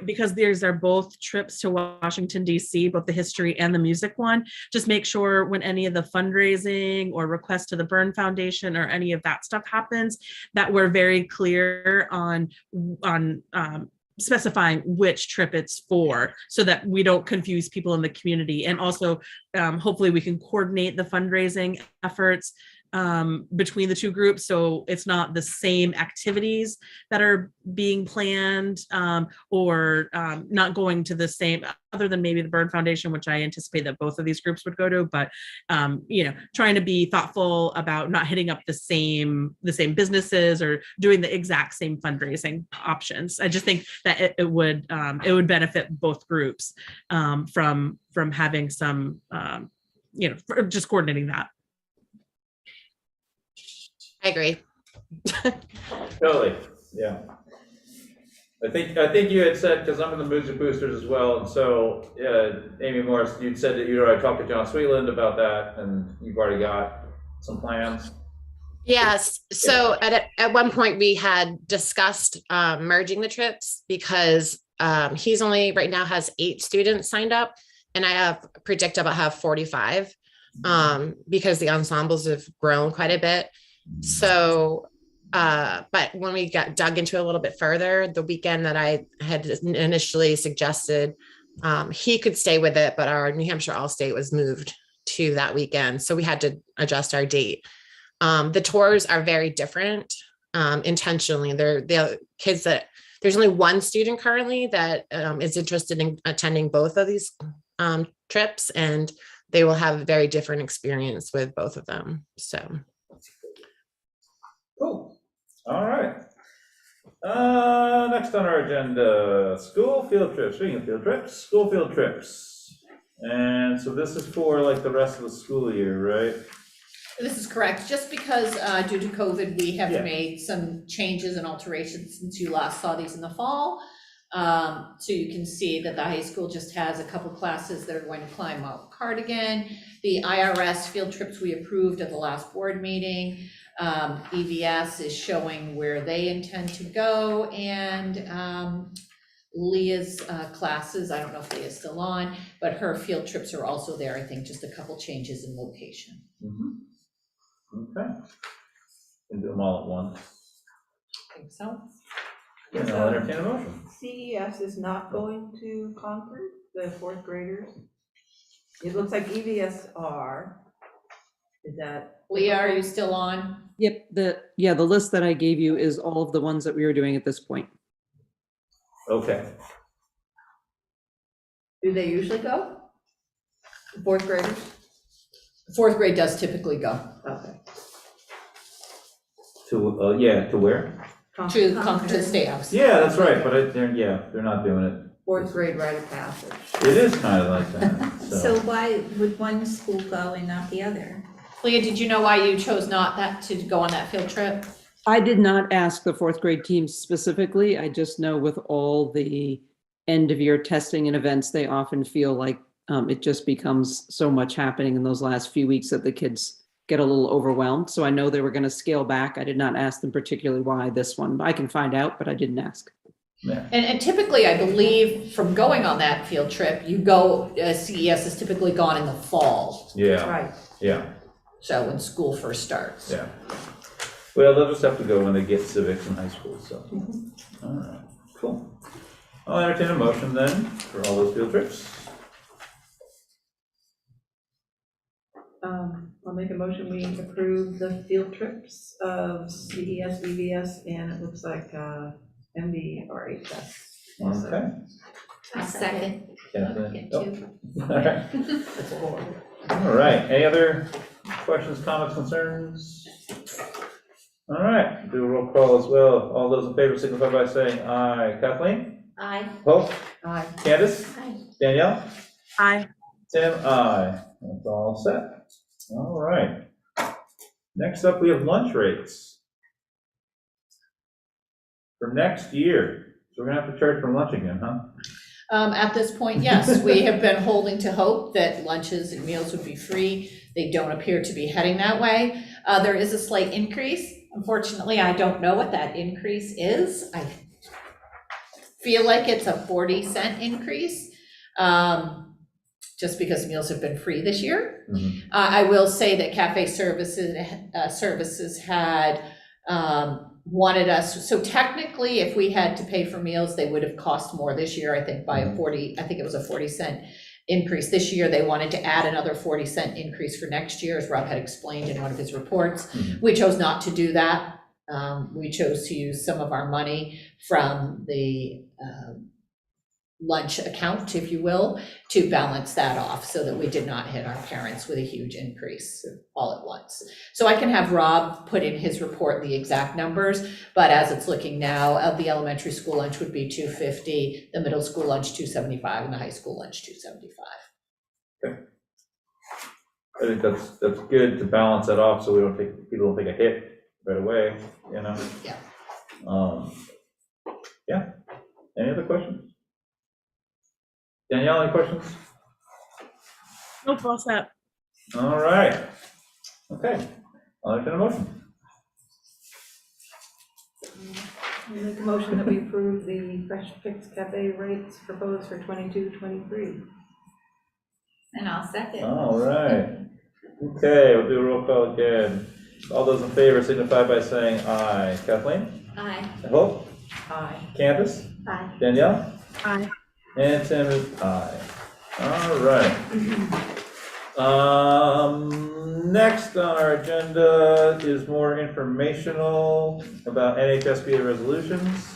because these are both trips to Washington, D.C., both the history and the music one, just make sure when any of the fundraising or requests to the Byrne Foundation or any of that stuff happens, that we're very clear on specifying which trip it's for, so that we don't confuse people in the community. And also, hopefully we can coordinate the fundraising efforts between the two groups, so it's not the same activities that are being planned, or not going to the same, other than maybe the Byrne Foundation, which I anticipate that both of these groups would go to, but trying to be thoughtful about not hitting up the same businesses or doing the exact same fundraising options. I just think that it would benefit both groups from having some just coordinating that. I agree. Totally, yeah. I think you had said, because I'm in the Music Boosters as well, and so Amy Morris, you'd said that you'd already talked to John Sweetland about that, and you've already got some plans. Yes. So at one point we had discussed merging the trips, because he's only right now has 8 students signed up, and I have predicted I'll have 45 because the ensembles have grown quite a bit. So, but when we got dug into a little bit further, the weekend that I had initially suggested, he could stay with it, but our New Hampshire All-State was moved to that weekend. So we had to adjust our date. The tours are very different intentionally. They're the kids that there's only one student currently that is interested in attending both of these trips, and they will have a very different experience with both of them. So. Cool. All right. Next on our agenda, school field trips. Speaking of field trips, school field trips. And so this is for like the rest of the school year, right? This is correct. Just because due to COVID, we have Yeah. made some changes and alterations since you last saw these in the fall. So you can see that the high school just has a couple classes that are going to climb Mount Cardigan. The IRS field trips we approved at the last board meeting. EVS is showing where they intend to go, and Leah's classes, I don't know if Leah's still on, but her field trips are also there. I think just a couple changes in location. Okay. Can do them all at once. I think so. And I'll entertain a motion. CES is not going to Concord, the 4th graders. It looks like EVS are. Is that? Leah, are you still on? Yep, the list that I gave you is all of the ones that we were doing at this point. Okay. Do they usually go? 4th graders? 4th grade does typically go Okay. To where? to Concord to the State House. Yeah, that's right, but they're not doing it. 4th grade rite of passage. It is kind of like that, So why would one school go and not the other? Leah, did you know why you chose not to go on that field trip? I did not ask the 4th grade team specifically. I just know with all the end of year testing and events, they often feel like it just becomes so much happening in those last few weeks that the kids get a little overwhelmed. So I know they were going to scale back. I did not ask them particularly why this one. I can find out, but I didn't ask. Yeah. And typically, I believe from going on that field trip, you go, CES is typically gone in the fall. Yeah, Right. yeah, So when school first starts. yeah. Well, they'll just have to go when they get civics in high school, so. All right, cool. I'll entertain a motion then for all those field trips. I'll make a motion, we approve the field trips of CES, VVS, and it looks like MVRHS. Okay. A second. Kathleen? Yeah, Oh, two. all right. All right, any other questions, comments, concerns? All right, do a roll call as well. All those in favor signify by saying aye. Kathleen? Aye. Hope? Aye. Candace? Aye. Danielle? Aye. Tim? Aye. That's all set. All right. Next up, we have lunch rates. for next year. So we're gonna have to charge for lunch again, huh? At this point, yes, we have been holding to hope that lunches and meals would be free. They don't appear to be heading that way. There is a slight increase. Unfortunately, I don't know what that increase is. I feel like it's a 40-cent increase, just because meals have been free this year. Mhm. I will say that cafe services had wanted us, so technically, if we had to pay for meals, they would have cost more this year, I think by a 40, I think it was a 40-cent increase this year. They wanted to add another 40-cent increase for next year, as Rob had explained in one of his reports. Mhm. We chose not to do that. We chose to use some of our money from the lunch account, if you will, to balance that off so that we did not hit our parents with a huge increase all at once. So I can have Rob put in his report the exact numbers, but as it's looking now, the elementary school lunch would be $250, the middle school lunch $275, and the high school lunch $275. I think that's good to balance that off so people don't take a hit right away, you know? Yeah. Yeah. Any other questions? Danielle, any questions? Nope, all set. All right. Okay. I'll entertain a motion. I make a motion that we approve the Fresh Fix Cafe rates proposed for 22-23. And I'll second. All right. Okay, we'll do a roll call again. All those in favor signify by saying aye. Kathleen? Aye. I hope. Aye. Candace? Aye. Danielle? Aye. And Tim is aye. All right. Next on our agenda is more informational about Nhsba Resolutions.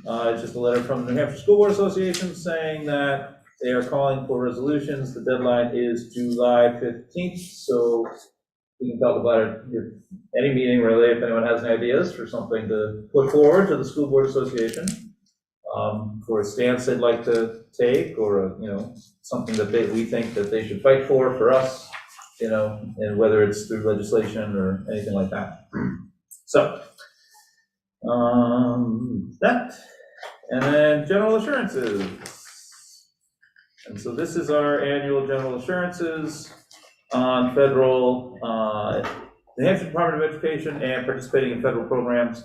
It's just a letter from the New Hampshire School Board Association saying that they are calling for resolutions. The deadline is July 15th, so we can talk about it at any meeting really if anyone has any ideas for something to put forward to the School Board Association. For a stance they'd like to take, or something that we think that they should fight for us, and whether it's through legislation or anything like that. So, that, and then general assurances. And so this is our annual general assurances on federal, New Hampshire Department of Education and participating in federal programs.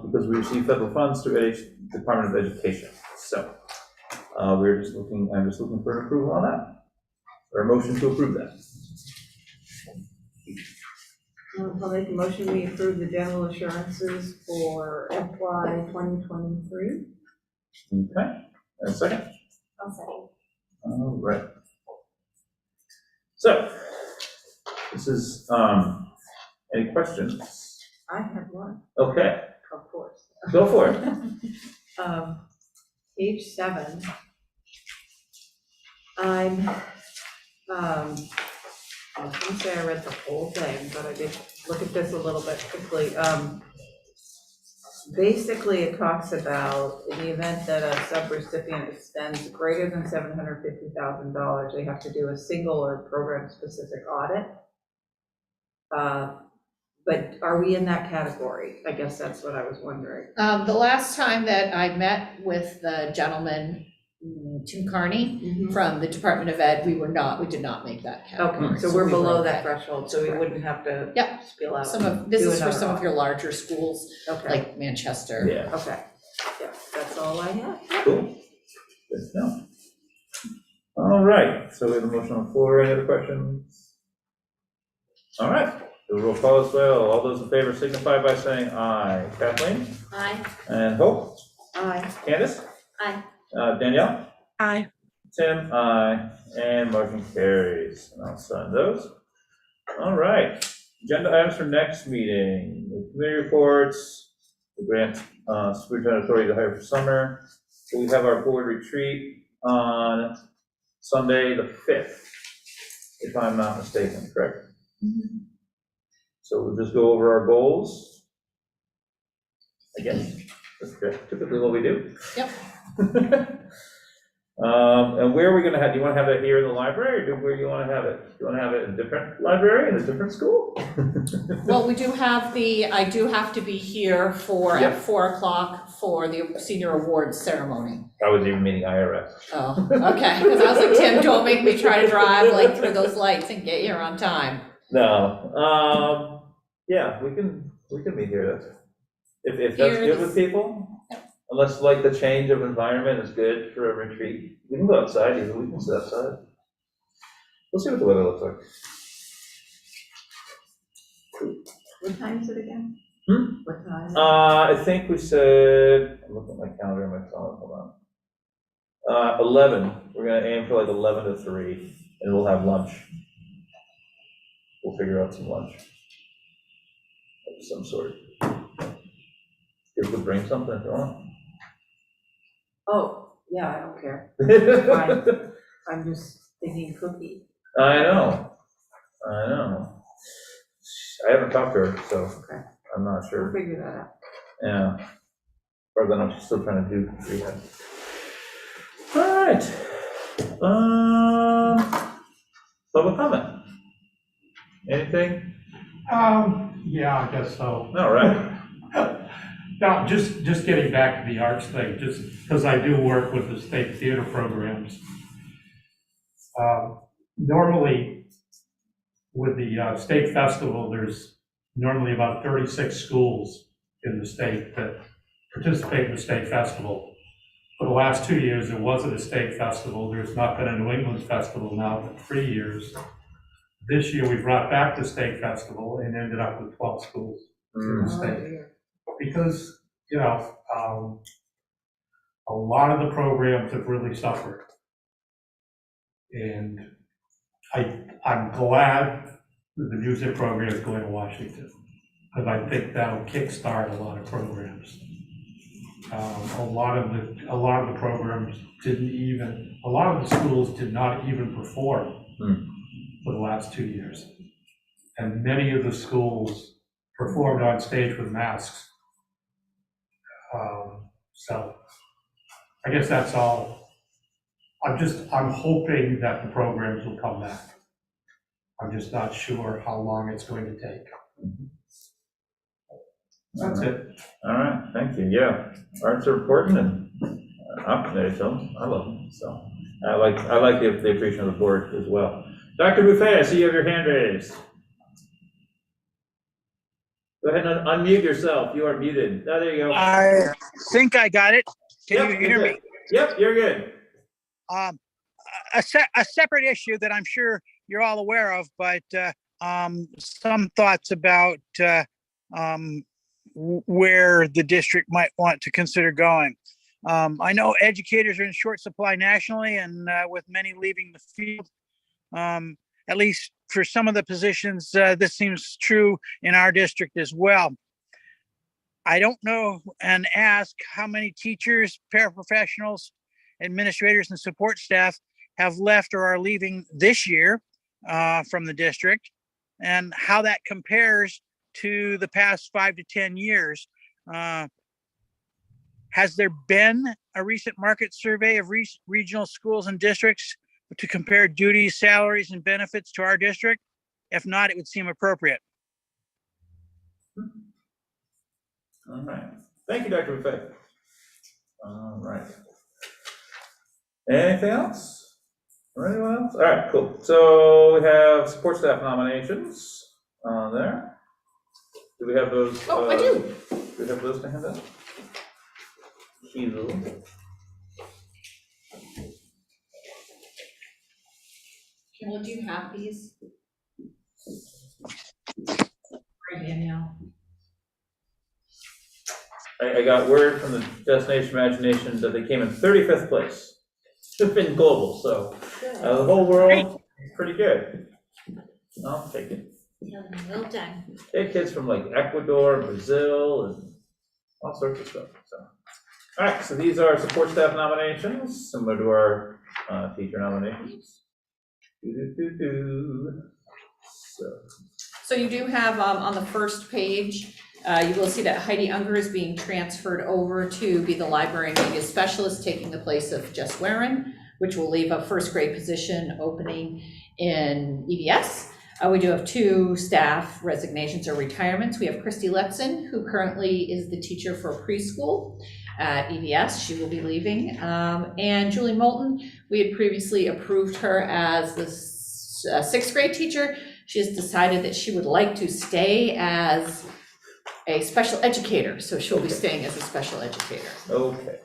Because we receive federal funds through Department of Education. So I'm just looking for an approval on that, or a motion to approve that. I'll make a motion we approve the general assurances for FY 2023. Okay, and a second. I'll second. All right. So this is any questions? I have one, Okay, of course. go for it. Page 7. I was gonna say I read the whole thing, but I did look at this a little bit quickly. Basically, it talks about in the event that a subrecipient spends greater than $750,000, they have to do a single or program-specific audit. But are we in that category? I guess that's what I was wondering. The last time that I met with the gentleman, Tim Carney, from the Department of Ed, we did not make that category. Okay, so we're we below were that okay. threshold, so we wouldn't have to Yep. spill out. This do is for another some of audit. your larger schools, Okay, like Manchester. Yeah, okay, yeah, that's all I have. cool. Good to know. All right, so we have a motion on the floor. Any other questions? All right, do a roll call as well. All those in favor signify by saying aye. Kathleen? Aye. And Hope? Aye. Candace? Aye. Danielle? Aye. Tim, aye, and motion carries. And I'll sign those. All right, agenda items for next meeting, the committee reports, the grant superintendent authority to hire for summer. So we have our board retreat on Sunday, the 5th, if I'm not mistaken, correct? Mm-hmm. So we'll just go over our goals. I guess that's typically what we do. Yep. And where are we gonna have, do you wanna have it here in the library, or where do you wanna have it? Do you wanna have it in a different library, in a different school? Well, we do have I do have to be here for, Yeah. at 4 o'clock for the senior awards ceremony. I was even meaning IRS. Oh, okay, because I was like, Tim, don't make me try to drive like through those lights and get here on time. No, yeah, we can meet here, if that's Here good is- with people. Unless like the change of environment is good for a retreat, we can go outside, either we can sit outside. We'll see what the weather looks like. What time is it again? What time? I think we said, I'm looking at my calendar on my phone, hold on. 11, we're gonna aim for like 11 to 3, and we'll have lunch. We'll figure out some lunch of some sort. You could bring something if you want. Oh, yeah, I don't care. I'm just thinking cookie. I know. I haven't talked to her, so Okay. I'm not We'll sure. figure that out. Yeah. Or then I'm still trying to do rehab. All right. Public comment. Anything? Yeah, I guess so. All right. No, just getting back to the arts thing, just because I do work with the state theater programs. Normally, with the state festival, there's normally about 36 schools in the state that participate in the state festival. For the last 2 years, there wasn't a state festival. There's not been a New England festival now for 3 years. This year, we brought back the state festival and ended up with 12 schools in the state. Because, you know, a lot of the programs have really suffered. And I'm glad that the music program is going to Washington, because I think that'll kickstart a lot of programs. A lot of the programs a lot of the schools did not even perform for the last 2 years. And many of the schools performed on stage with masks. So I guess that's all. I'm hoping that the programs will come back. I'm just not sure how long it's going to take. That's it. All right, thank you. Yeah, arts are important, and I'm committed to them. I love them, so I like the appreciation of the board as well. Dr. Buffet, I see you have your hand raised. Go ahead and unmute yourself. You are muted. Oh, there you go. I think I got it. Can Yep, you you're hear me? good. Yep, you're good. A separate issue that I'm sure you're all aware of, but some thoughts about where the district might want to consider going. I know educators are in short supply nationally, and with many leaving the field, at least for some of the positions, this seems true in our district as well. I don't know and ask how many teachers, paraprofessionals, administrators, and support staff have left or are leaving this year from the district, and how that compares to the past 5 to 10 years. Has there been a recent market survey of regional schools and districts to compare duties, salaries, and benefits to our district? If not, it would seem appropriate. All right. Thank you, Dr. Buffet. All right. Anything else? Or anyone else? All right, cool. So we have support staff nominations on there. Do we have those? Oh, I do. Do we have those to hand out? Carol, do you have these? Right, Danielle. I got word from the Destination Imagination that they came in 35th place. It's been global, so the whole world is pretty good. I'll take it. Well done. They have kids from like Ecuador, Brazil, and all sorts of stuff. So, all right. So these are support staff nominations, similar to our teacher nominations. So you do have on the first page, you will see that Heidi Unger is being transferred over to be the library and media specialist, taking the place of Jess Warren. which will leave a first grade position opening in EVS. We do have 2 staff resignations or retirements. We have Christy Letson, who currently is the teacher for preschool at EVS. She will be leaving. And Julie Moulton, we had previously approved her as the 6th grade teacher. She has decided that she would like to stay as a special educator, so she'll be staying as a special educator. Okay.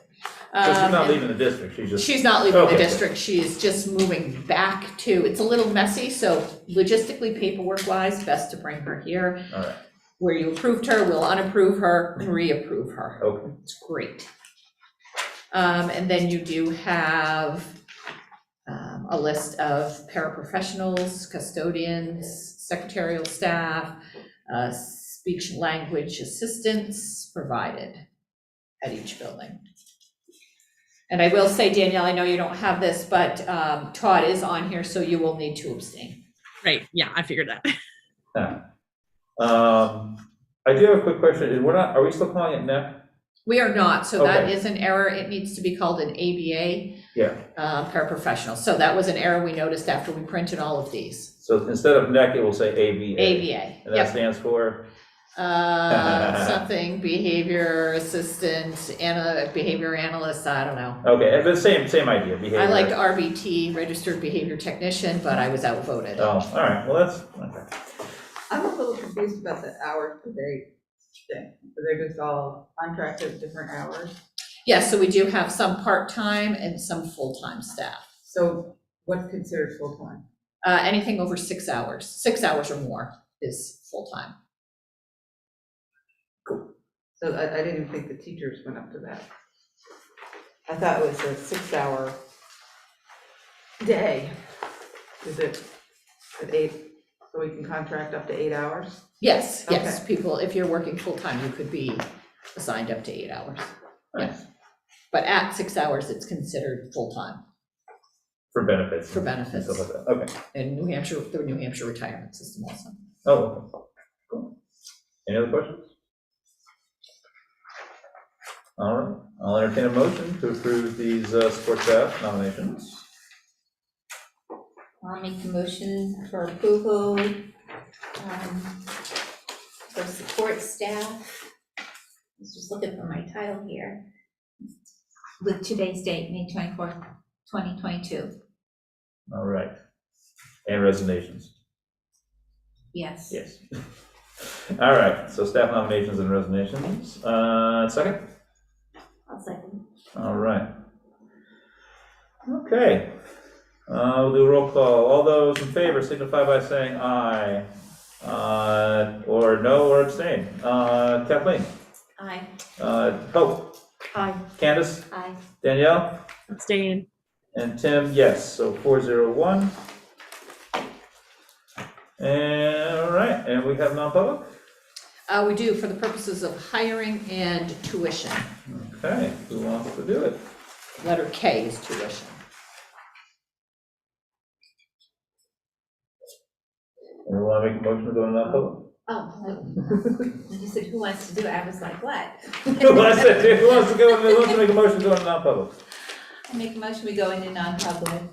So she's not leaving the district, She's not leaving Okay. the district, she is just moving back to, it's a little messy, so logistically, paperwork-wise, best to bring her here. All right. Where you approved her, we'll unapprove her and reapprove her. Okay. It's great. And then you do have a list of paraprofessionals, custodians, secretarial staff, speech language assistants provided at each building. And I will say, Danielle, I know you don't have this, but Todd is on here, so you will need to abstain. Right, yeah, I figured that. Yeah. I do have a quick question. Are we still calling it NEP? We are not, so that Okay. is an error. It needs to be called an ABA. Yeah. Paraprofessional. So that was an error we noticed after we printed all of these. So instead of NEC, it will say ABA. ABA, And that yep. stands for? Something, behavior assistant, behavior analyst, I don't know. Okay, but same idea, behavior. I liked RBT, registered behavior technician, but I was outvoted. Oh, all right, well, that's, okay. I'm a little confused about the hours per day thing. So they're just all contracted different hours. Yes, so we do have some part-time and some full-time staff. So what's considered full-time? Anything over 6 hours. 6 hours or more is full-time. So I didn't even think the teachers went up to that. I thought it was a 6-hour day. Is it at 8, so we can contract up to 8 hours? Yes, yes, people, if you're working full-time, you could be assigned up to 8 hours. Yes. But at 6 hours, it's considered full-time For benefits. for benefits. And stuff like that, okay. And New Hampshire, the New Hampshire retirement system also. Oh, okay, cool. Any other questions? All right, I'll entertain a motion to approve these support staff nominations. I'll make the motion for approval for support staff. I was just looking for my title here. With today's date, May 24th, 2022. All right. And resignations. Yes. Yes. All right, so staff nominations and resignations. Second? I'll second. All right. Okay. We'll do a roll call. All those in favor signify by saying aye. Or no, or abstain. Kathleen? Aye. Hope? Aye. Candace? Aye. Danielle? Abstain. And Tim, yes, so 401. And, all right, and we have non-public? We do for the purposes of hiring and tuition. Okay, who wants to do it? Letter K is tuition. Anyone want to make a motion to go into non-public? Oh, you said who wants to do it? I was like, what? Who wants to make a motion to go into non-public? I make a motion, we go into non-public.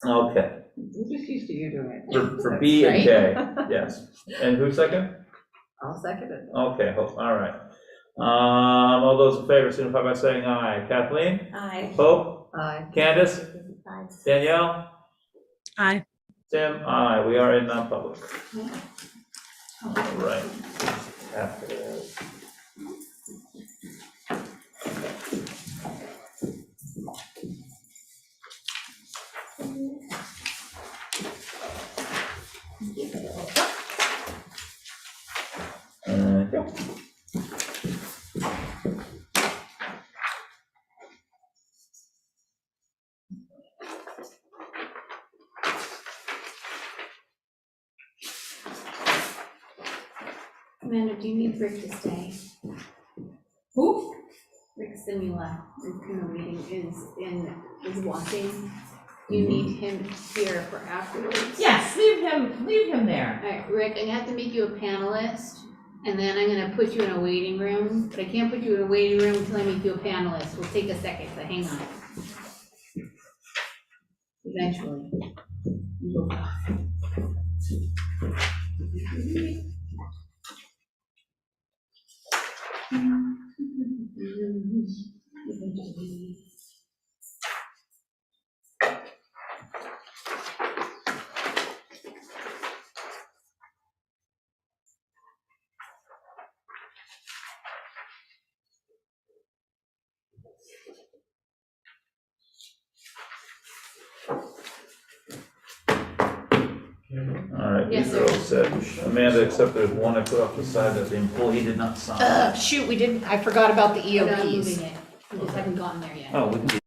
Okay, We're just used to you doing it. for B and K, yes. And who's second? I'll second it. Okay, Hope, all right. All those in favor signify by saying aye. Kathleen? Aye. Hope? Aye. Candace? Danielle? Aye. Tim? Aye, we are in non-public. All right. Go. Amanda, do you need Rick to stay? Who? Rick Simula in the meeting is watching. You need him here for afterwards. Yes, leave him there. All right, Rick, I'm gonna have to make you a panelist, and then I'm gonna put you in a waiting room, but I can't put you in a waiting room until I make you a panelist. We'll take a second, so hang on. eventually. You will. All right, Yes, these are all set. Amanda, except there's one I put off the side that the employee did not sign. Shoot, I forgot about the But I'm EOPs. moving it, we just haven't gone there yet. Oh, we can do